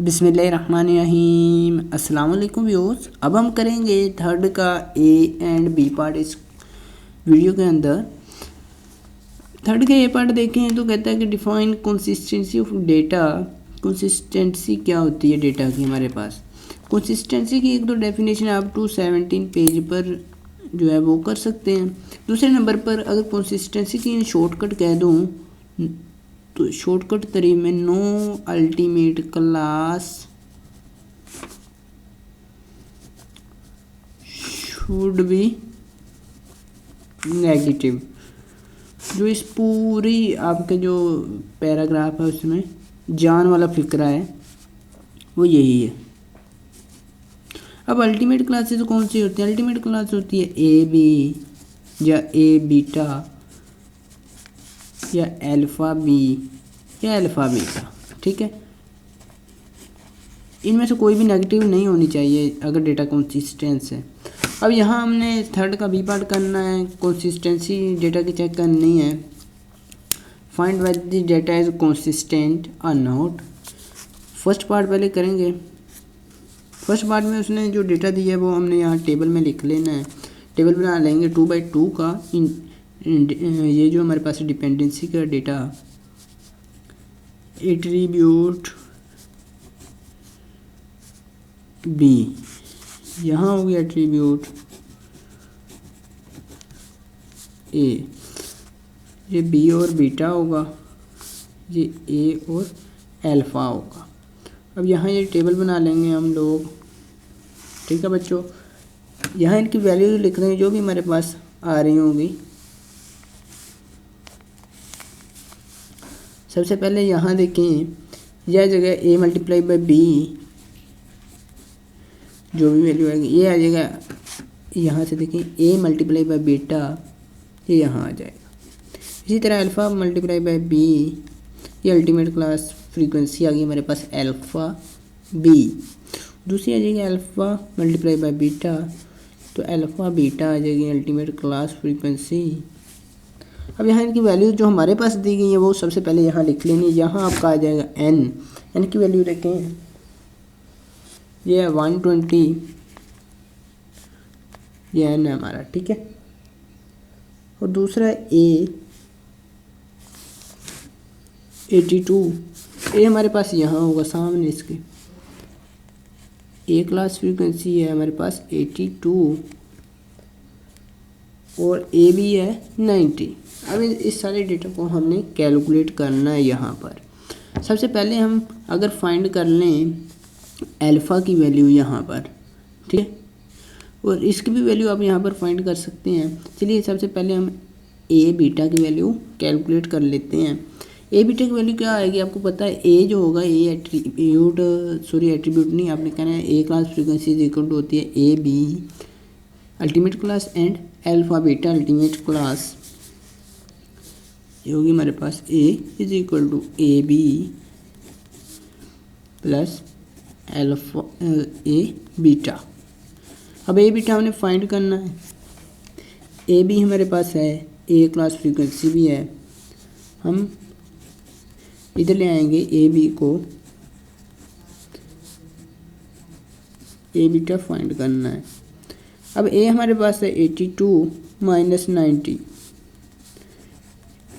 बिस्मिल्लाहिर्रहमानिर्रहीम। अस्सलाम वालेकुम व्यूअर्स। अब हम करेंगे थर्ड का ए एंड बी पार्ट इस वीडियो के अंदर। थर्ड का ए पार्ट देखें तो कहता है कि define consistency of data. Consistency क्या होती है डेटा की हमारे पास। कंसिस्टेंसी की एक दो डेफिनेशन आप 217 पेज पर जो है वो कर सकते हैं। दूसरे नंबर पर अगर कंसिस्टेंसी की शॉर्टकट कह दूँ तो शॉर्टकट तरीके में no ultimate class should be negative. जो इस पूरी आपके जो पैराग्राफ है उसमें जान वाला फिक्रा है वो यही है। अब अल्टीमेट क्लासेस कौन सी होती है। अल्टीमेट क्लास होती है ए बी या ए बीटा या अल्फ़ा बी या अल्फ़ा बीटा। ठीक है, इनमें से कोई भी नेगेटिव नहीं होनी चाहिए अगर डेटा कंसिस्टेंस है। अब यहाँ हमने थर्ड का बी पार्ट करना है। कंसिस्टेंसी डेटा की चेक करनी है। Find whether the data is consistent और नॉट। फर्स्ट पार्ट पहले करेंगे। फर्स्ट पार्ट में उसने जो डेटा दिया है वो हमने यहाँ टेबल में लिख लेना है। टेबल बना लेंगे 2x2 का। ये जो हमारे पास डिपेंडेंसी का डेटा एट्रीब्यूट बी, यहाँ हो गया एट्रीब्यूट ए, ये बी और बीटा होगा, ये ए और अल्फ़ा होगा। अब यहाँ ये टेबल बना लेंगे हम लोग। ठीक है बच्चों, यहाँ इनकी वैल्यू लिख देंगे जो भी हमारे पास आ रही होंगी। सबसे पहले यहाँ देखें, यह जगह ए मल्टीप्लाई बाई बी जो भी वैल्यू आएगी ये आ जाएगा। यहाँ से देखें ए मल्टीप्लाई बाई बीटा ये यहाँ आ जाएगा। इसी तरह अल्फ़ा मल्टीप्लाई बाई बी ये अल्टीमेट क्लास फ्रीक्वेंसी आ गई हमारे पास अल्फ़ा बी। दूसरी आ जाएगी अल्फ़ा मल्टीप्लाई बाई बीटा, तो अल्फ़ा बीटा आ जाएगी अल्टीमेट क्लास फ्रीक्वेंसी। अब यहाँ इनकी वैल्यू जो हमारे पास दी गई है वो सबसे पहले यहाँ लिख लेनी है। यहाँ आपका आ जाएगा एन की वैल्यू देखें, ये है 120, ये एन है हमारा। ठीक है, और दूसरा ए 82, ए हमारे पास यहाँ होगा सामने इसके। ए क्लास फ्रीक्वेंसी है हमारे पास 82 और ए भी है 90। अब इस सारे डेटा को हमने कैलकुलेट करना है यहाँ पर। सबसे पहले हम अगर फाइंड कर लें अल्फ़ा की वैल्यू यहाँ पर, ठीक है, और इसकी भी वैल्यू आप यहाँ पर फाइंड कर सकते हैं। चलिए सबसे पहले हम ए बीटा की वैल्यू कैलकुलेट कर लेते हैं। ए बीटा की वैल्यू क्या आएगी आपको पता है। ए जो होगा ए एट्रीब्यूट नहीं, आपने कहना है A class frequency is equal to होती है A B ultimate class and alpha beta ultimate class. ये होगी हमारे पास A is equal to A B plus alpha A beta. अब ए बीटा हमने फाइंड करना है। ए बी हमारे पास है, ए क्लास फ्रीक्वेंसी भी है। हम इधर ले आएंगे ए बी को, ए बीटा फाइंड करना है। अब ए हमारे पास है 82 माइनस 90,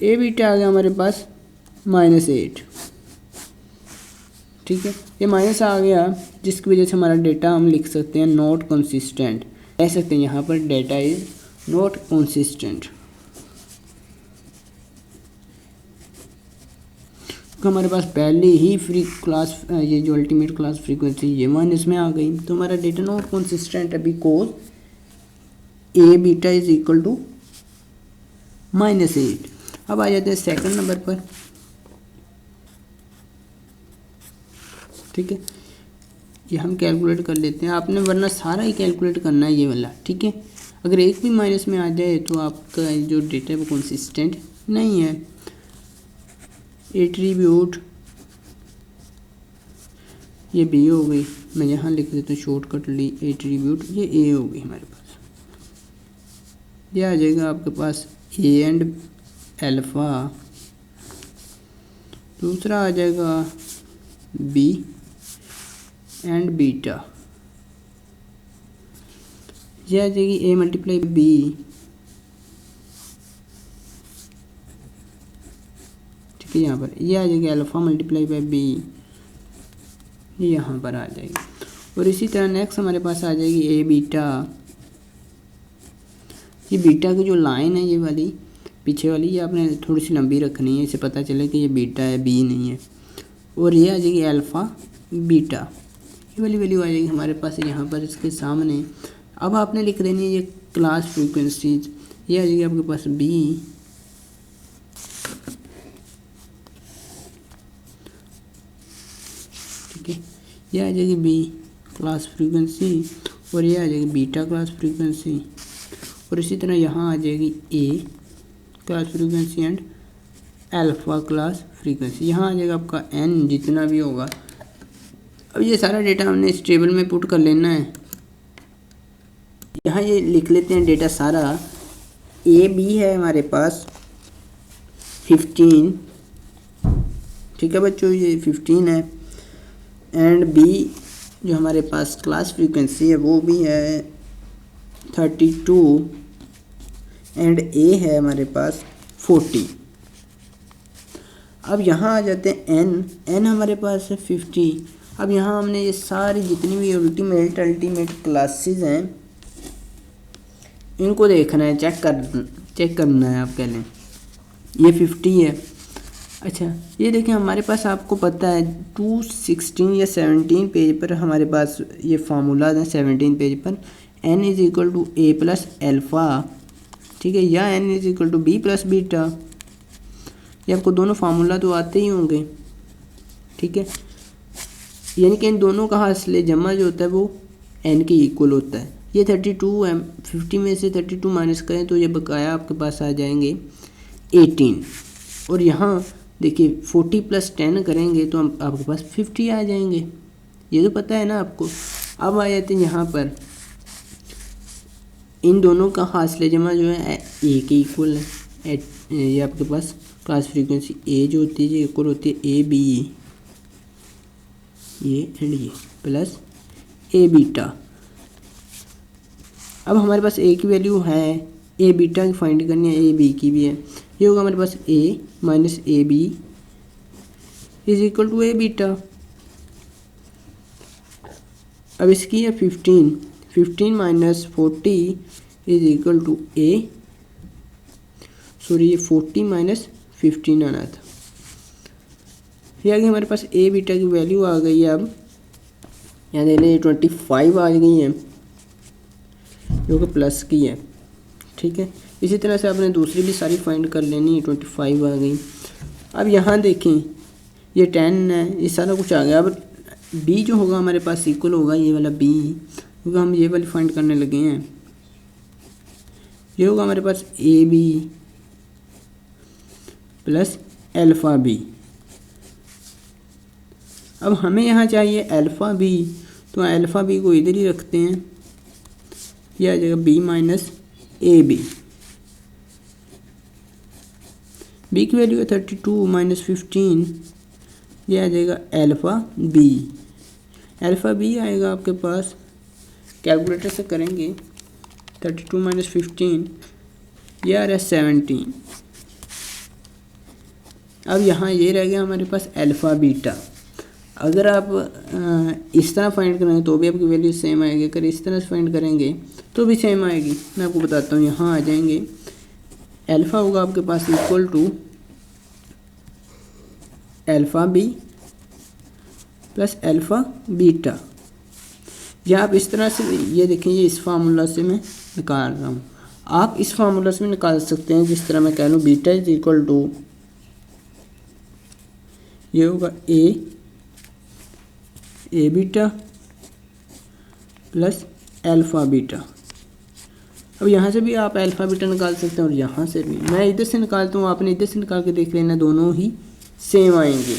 ए बीटा आ गया हमारे पास -8। ठीक है, ये माइनस आ गया जिसकी वजह से हमारा डेटा हम लिख सकते हैं नॉट कंसिस्टेंट। कह सकते हैं यहाँ पर डेटा इज नॉट कंसिस्टेंट। तो हमारे पास पहले ही फ्री क्लास ये जो अल्टीमेट क्लास फ्रीक्वेंसी ये माइनस में आ गई, तो हमारा डेटा नॉट कंसिस्टेंट है because A beta is equal to -8। अब आ जाते हैं सेकंड नंबर पर। ठीक है, ये हम कैलकुलेट कर लेते हैं। आपने वरना सारा ही कैलकुलेट करना है ये वाला। ठीक है, अगर एक भी माइनस में आ जाए तो आपका जो डेटा है वो कंसिस्टेंट नहीं है। एट्रीब्यूट ये बी हो गई, मैं यहाँ लिख देता हूँ शॉर्टकट ली एट्रीब्यूट, ये ए हो गई हमारे पास। ये आ जाएगा आपके पास ए एंड अल्फ़ा। दूसरा आ जाएगा बी एंड बीटा, ये आ जाएगी ए मल्टीप्लाई बी, ठीक है, यहाँ पर ये आ जाएगी अल्फ़ा मल्टीप्लाई बाई बी, ये यहाँ पर आ जाएगी। और इसी तरह नेक्स्ट हमारे पास आ जाएगी ए बीटा, ये बीटा की जो लाइन है ये वाली पीछे वाली, ये आपने थोड़ी सी लंबी रखनी है, इससे पता चले कि ये बीटा है, बी नहीं है। और ये आ जाएगी अल्फ़ा बीटा, ये वाली वैल्यू आ जाएगी हमारे पास यहाँ पर इसके सामने। अब आपने लिख देनी है ये क्लास फ्रीक्वेंसीज, ये आ जाएगी आपके पास बी, ठीक है, ये आ जाएगी बी क्लास फ्रीक्वेंसी, और ये आ जाएगी बीटा क्लास फ्रीक्वेंसी, और इसी तरह यहाँ आ जाएगी A class frequency and alpha class frequency, यहाँ आ जाएगा आपका एन जितना भी होगा। अब ये सारा डेटा हमने इस टेबल में पुट कर लेना है। यहाँ ये लिख लेते हैं डेटा सारा। ए बी है हमारे पास 15, ठीक है बच्चों, ये 15 है, एंड बी जो हमारे पास क्लास फ्रीक्वेंसी है वो भी है 32, एंड ए है हमारे पास 40। अब यहाँ आ जाते हैं एन हमारे पास है 50। अब यहाँ हमने ये सारी जितनी भी अल्टीमेट क्लासेस हैं इनको देखना है, चेक करना है। आप कह लें ये 50 है। अच्छा ये देखें हमारे पास, आपको पता है 216 या 17 पेज पर हमारे पास ये फार्मूला है। 17 पेज पर n is equal to A plus alpha, ठीक है, या n is equal to B plus beta, ये आपको दोनों फार्मूला तो आते ही होंगे, ठीक है, यानी कि इन दोनों का हासिल जमा जो होता है वो n के इक्वल होता है। ये 32 है, 50 में से 32 माइनस करें तो ये बकाया आपके पास आ जाएंगे 18, और यहाँ देखिए 40 प्लस 10 करेंगे तो हम आपके पास 50 आ जाएंगे, ये तो पता है ना आपको। अब आ जाते हैं यहाँ पर, इन दोनों का हासिल जमा जो है ए के इक्वल है। ये आपके पास क्लास फ्रीक्वेंसी ए जो होती है ये इक्वल होती है ए बी, ये एंड ये प्लस ए बीटा। अब हमारे पास ए की वैल्यू है, ए बीटा की फाइंड करनी है, ए बी की भी है, ये होगा हमारे पास A minus A B is equal to A beta. अब इसकी है 15 minus 40 is equal to A, sorry ये 40 माइनस 15 आना था। ये आगे हमारे पास ए बीटा की वैल्यू आ गई है। अब यहाँ देख लें 25 आ गई है जो कि प्लस की है, ठीक है। इसी तरह से आपने दूसरी भी सारी फाइंड कर लेनी है, 25 आ गई। अब यहाँ देखें ये 10 है, ये सारा कुछ आ गया। अब बी जो होगा हमारे पास इक्वल होगा ये वाला बी, क्योंकि हम ये वाली फाइंड करने लगे हैं। ये होगा हमारे पास A B plus alpha B. अब हमें यहाँ चाहिए अल्फ़ा बी, तो अल्फ़ा बी को इधर ही रखते हैं, यह आ जाएगा B minus A B. B की वैल्यू है 32 माइनस 15, यह आ जाएगा अल्फ़ा बी। अल्फ़ा बी आएगा आपके पास, कैलकुलेटर से करेंगे, 32 माइनस 15 यह आ रहा है 17। अब यहाँ ये रह गया हमारे पास अल्फ़ा बीटा। अगर आप इस तरह फाइंड करेंगे तो भी आपकी वैल्यू सेम आएगी, अगर इस तरह से फाइंड करेंगे तो भी सेम आएगी। मैं आपको बताता हूँ, यहाँ आ जाएंगे अल्फ़ा होगा आपके पास equal to alpha B plus alpha beta, या आप इस तरह से ये देखें, ये इस फार्मूला से मैं निकाल रहा हूँ, आप इस फार्मूला से भी निकाल सकते हैं। जिस तरह मैं कह लूँ बीटा इज इक्वल टू, ये होगा ए बीटा प्लस अल्फ़ा बीटा। अब यहाँ से भी आप अल्फ़ा बीटा निकाल सकते हैं और यहाँ से भी। मैं इधर से निकालता हूँ, आपने इधर से निकाल के देख लेना, दोनों ही सेम आएंगे।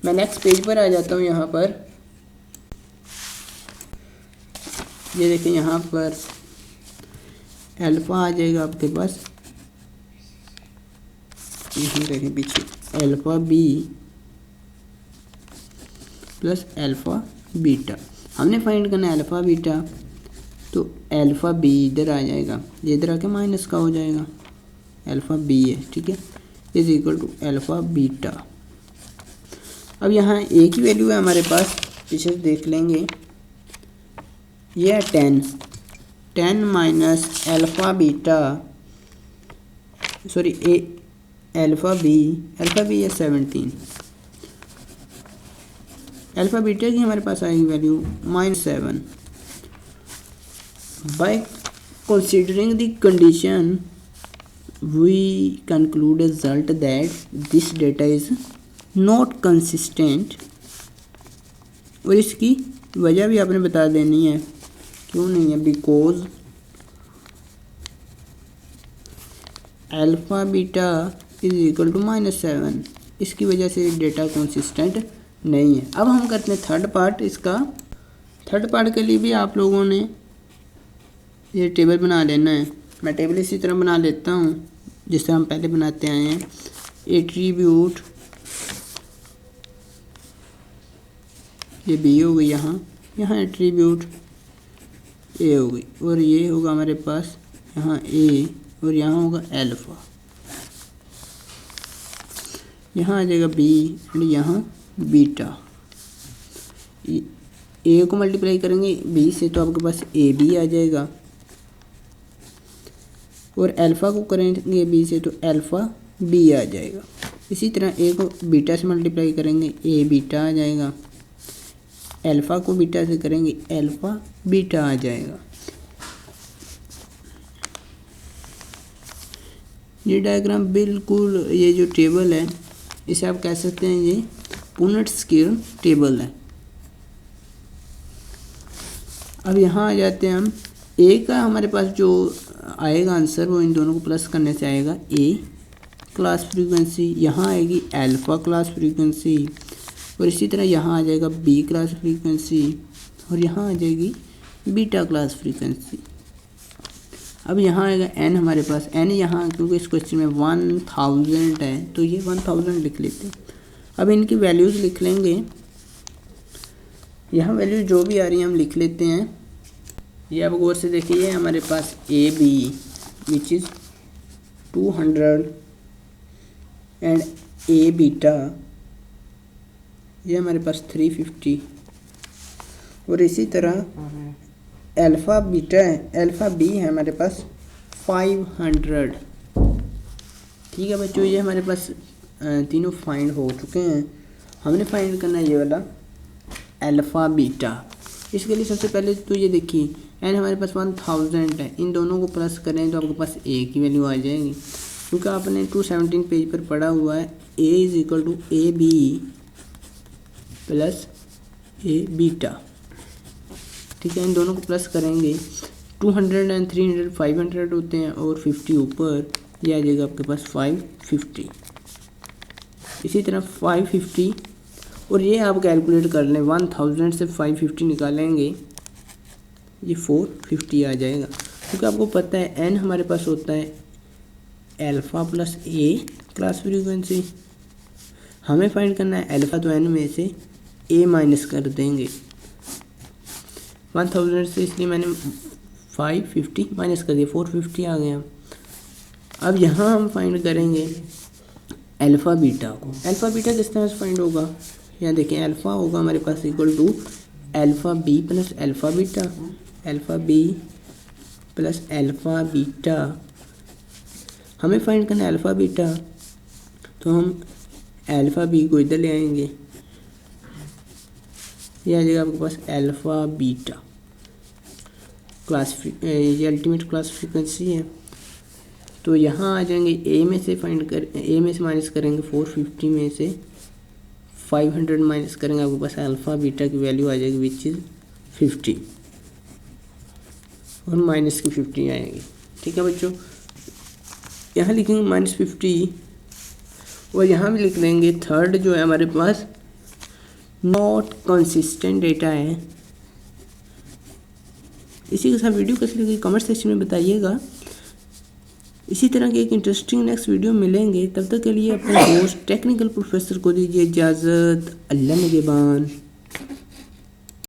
मैं नेक्स्ट पेज पर आ जाता हूँ। यहाँ पर ये देखें, यहाँ पर अल्फ़ा आ जाएगा आपके पास, यहाँ देखें पीछे alpha B plus alpha beta. हमने फाइंड करना है अल्फ़ा बीटा, तो अल्फ़ा बी इधर आ जाएगा, ये इधर आके माइनस का हो जाएगा, अल्फ़ा बी है, ठीक है, is equal to alpha beta. अब यहाँ एक ही वैल्यू है हमारे पास, पीछे देख लेंगे, ये है 10 minus alpha beta, sorry alpha B है 17, अल्फ़ा बीटा की हमारे पास आएगी value -7। By considering the condition we conclude as result that this data is not consistent, और इसकी वजह भी आपने बता देनी है, क्यों नहीं है, because alpha beta is equal to -7, इसकी वजह से डेटा कंसिस्टेंट नहीं है। अब हम करते हैं थर्ड पार्ट। इसका थर्ड पार्ट के लिए भी आप लोगों ने ये टेबल बना लेना है। मैं टेबल इसी तरह बना लेता हूँ जिससे हम पहले बनाते आए हैं। एट्रीब्यूट, ये बी हो गई, यहाँ एट्रीब्यूट ए हो गई, और ये होगा हमारे पास यहाँ ए, और यहाँ होगा अल्फ़ा, यहाँ आ जाएगा बी एंड यहाँ बीटा। ए को मल्टीप्लाई करेंगे बी से तो आपके पास ए बी आ जाएगा, और अल्फ़ा को करेंगे बी से तो अल्फ़ा बी आ जाएगा। इसी तरह ए को बीटा से मल्टीप्लाई करेंगे ए बीटा आ जाएगा, अल्फ़ा को बीटा से करेंगे अल्फ़ा बीटा आ जाएगा। ये डायग्राम बिल्कुल, ये जो टेबल है इसे आप कह सकते हैं ये पुनेट स्केल टेबल है। अब यहाँ आ जाते हैं हम, ए का हमारे पास जो आएगा आंसर वो इन दोनों को प्लस करने से आएगा ए क्लास फ्रीक्वेंसी, यहाँ आएगी अल्फ़ा क्लास फ्रीक्वेंसी, और इसी तरह यहाँ आ जाएगा बी क्लास फ्रीक्वेंसी, और यहाँ आ जाएगी बीटा क्लास फ्रीक्वेंसी। अब यहाँ आएगा एन हमारे पास, एन यहाँ क्योंकि इस क्वेश्चन में 1000 है तो ये 1000 लिख लेते हैं। अब इनकी वैल्यूज़ लिख लेंगे, यहाँ वैल्यू जो भी आ रही है हम लिख लेते हैं। ये अब गौर से देखिए, हमारे पास A B which is 200 and A beta ये हमारे पास 350, और इसी तरह अल्फ़ा बीटा है, अल्फ़ा बी है हमारे पास 500। ठीक है बच्चों, ये हमारे पास तीनों फाइंड हो चुके हैं। हमने फाइंड करना है ये वाला अल्फ़ा बीटा। इसके लिए सबसे पहले तो ये देखिए एन हमारे पास 1000 है, इन दोनों को प्लस करें तो आपके पास ए की वैल्यू आ जाएगी, क्योंकि आपने 217 पेज पर पढ़ा हुआ है A is equal to A B plus A beta. ठीक है, इन दोनों को प्लस करेंगे 200 एंड 300 500 होते हैं, और 50 ऊपर, ये आ जाएगा आपके पास 550। इसी तरह 550, और ये आप कैलकुलेट कर लें, 1000 से 550 निकालेंगे ये 450 आ जाएगा, क्योंकि आपको पता है एन हमारे पास होता है अल्फ़ा प्लस ए क्लास फ्रीक्वेंसी। हमें फाइंड करना है अल्फ़ा, तो एन में से ए माइनस कर देंगे 1000 से, इसलिए मैंने 550 माइनस कर दिया, 450 आ गया। अब यहाँ हम फाइंड करेंगे अल्फ़ा बीटा को। अल्फ़ा बीटा किस तरह से फाइंड होगा, यहाँ देखिए अल्फ़ा होगा हमारे पास equal to alpha B plus alpha beta, alpha B plus alpha beta. हमें फाइंड करना है अल्फ़ा बीटा, तो हम अल्फ़ा बी को इधर ले आएंगे, ये आ जाएगा आपके पास अल्फ़ा बीटा क्लास ये अल्टीमेट क्लास फ्रीक्वेंसी है। तो यहाँ आ जाएंगे ए में से ए में से माइनस करेंगे 450 में से 500 माइनस करेंगे, आपके पास अल्फ़ा बीटा की वैल्यू आ जाएगी विच इज़ 50, और माइनस की 50 आएगी। ठीक है बच्चों, यहाँ लिखेंगे -50, और यहाँ भी लिख देंगे थर्ड जो है हमारे पास नॉट कंसिस्टेंट डेटा है। इसी के साथ वीडियो कैसी लगी कमेंट सेक्शन में बताइएगा। इसी तरह के एक इंटरेस्टिंग नेक्स्ट वीडियो मिलेंगे, तब तक के लिए अपने दोस्त टेक्निकल प्रोफेसर को दीजिए इजाज़त। अल्लाह निगहबान।